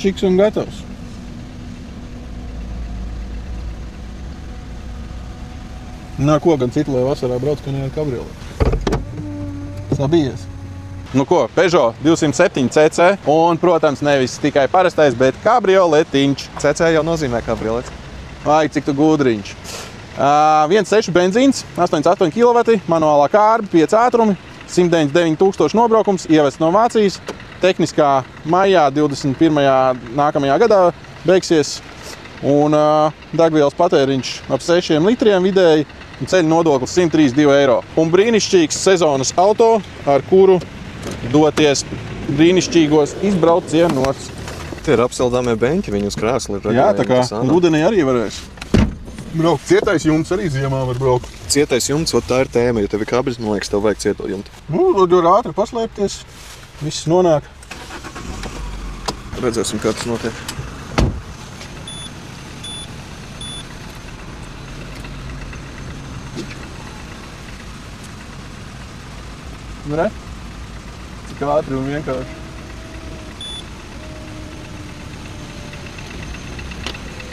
čiks un gatavs. Nā, ko gan citu, lai vasarā brauc, ka ne ar kabrioleti. Sabijies. Nu ko, Peugeot 207 CC un, protams, nevis tikai parastais, bet kabrioletiņš. CC jau nozīmē kabriolets. Ai, cik tu gudriņš. 1.6 benzīns, 88 kW, manuālā kārba, 5 ātrumi, 199 000 nobraukums, ievests no Vācijas. Tehniskā maijā 21. nākamajā gadā beigsies. Un degvielas patēriņš ap 6 litriem vidēji un ceļu nodoklis 132 eiro. Un brīnišķīgs sezonas auto, ar kuru doties brīnišķīgos izbraucienos. Tie ir apsildāmie beņķi, viņi uz krēsla ir. Jā, tā kā rudenī arī varēs. Braukt. Cietais jumts arī ziemā var braukt. Cietais jumts, tā ir tēma, jo tev ir kabris, man liekas, tev vajag cieto jumtu. Nu, var ātri paslēpties, viss nonāk. Redzēsim, kā tas notiek. Nu, re? Cik ātri un vienkārši.